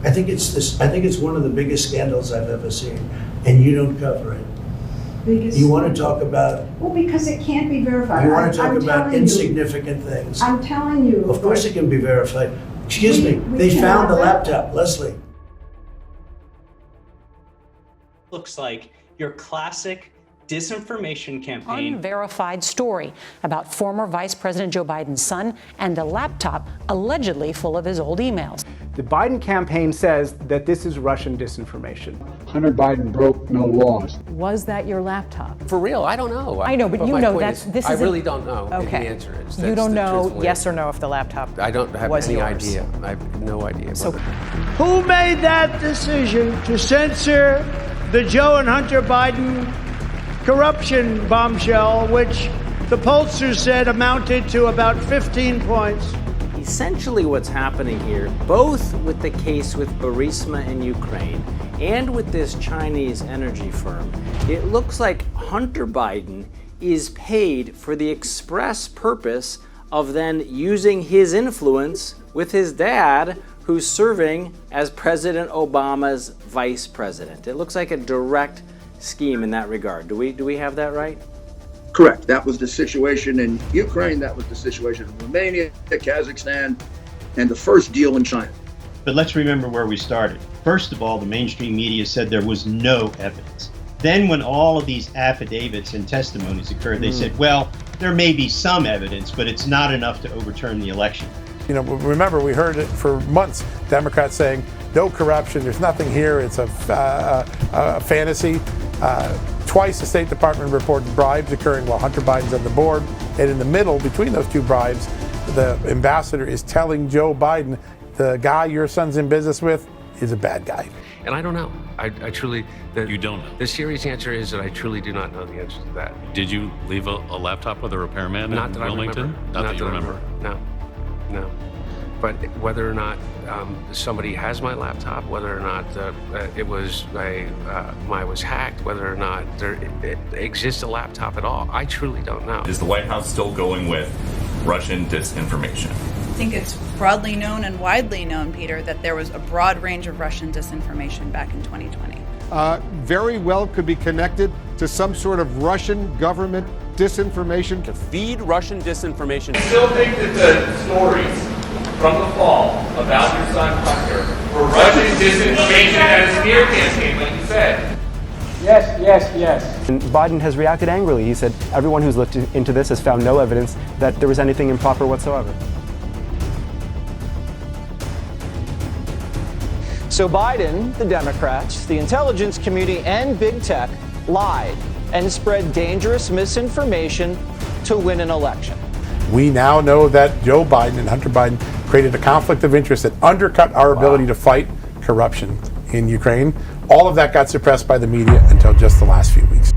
I think it's one of the biggest scandals I've ever seen, and you don't cover it. You want to talk about? Well, because it can't be verified. You want to talk about insignificant things? I'm telling you. Of course it can be verified. Excuse me, they found the laptop, Leslie. Looks like your classic disinformation campaign. Unverified story about former Vice President Joe Biden's son and a laptop allegedly full of his old emails. The Biden campaign says that this is Russian disinformation. Hunter Biden broke no laws. Was that your laptop? For real, I don't know. I know, but you know that's this is. I really don't know. Okay. The answer is. You don't know yes answer. or no if the laptop. I don't have was any yours. idea. I have no idea. So, who made that decision to censor the Joe and Hunter Biden corruption bombshell, which the pollsters said amounted to about 15 points? Essentially what's happening here, both with the case with Burisma in Ukraine and with this Chinese energy firm, it looks like Hunter Biden is paid for the express purpose of then using his influence with his dad, who's serving as President Obama's vice president. It looks like a direct scheme in that regard. Do we have that right? Correct. That was the situation in Ukraine. That was the situation in Romania, Kazakhstan, and the first deal in China. But let's remember where we started. First of all, the mainstream media said there was no evidence. Then when all of these affidavits and testimonies occurred, they said, well, there may be some evidence, but it's not enough to overturn the election. You know, remember, we heard it for months, Democrats saying, no corruption, there's nothing here, it's a fantasy. Twice the State Department reported bribes occurring while Hunter Biden's on the board. And in the middle, between those two bribes, the ambassador is telling Joe Biden, the guy your son's in business with is a bad guy. And I don't know. I truly. You don't know? The serious answer is that I truly do not know the answer to that. Did you leave a laptop with a repairman in Wilmington? Not that you remember. No. But whether or not somebody has my laptop, whether or not it was I was hacked, whether or not there exists a laptop at all, I truly don't know. Is the White House still going with Russian disinformation? I think it's broadly known and widely known, Peter, that there was a broad range of Russian disinformation back in 2020. Very well could be connected to some sort of Russian government disinformation. To feed Russian disinformation. I still think that the stories from the fall about your son Hunter were Russian disinformation and a smear campaign, like you said. Yes. And Biden has reacted angrily. He said everyone who's looked into this has found no evidence that there was anything improper whatsoever. So Biden, the Democrats, the intelligence community, and big tech lied and spread dangerous misinformation to win an election. We now know that Joe Biden and Hunter Biden created a conflict of interest that undercut our ability to fight corruption in Ukraine. All of that got suppressed by the media until just the last few weeks.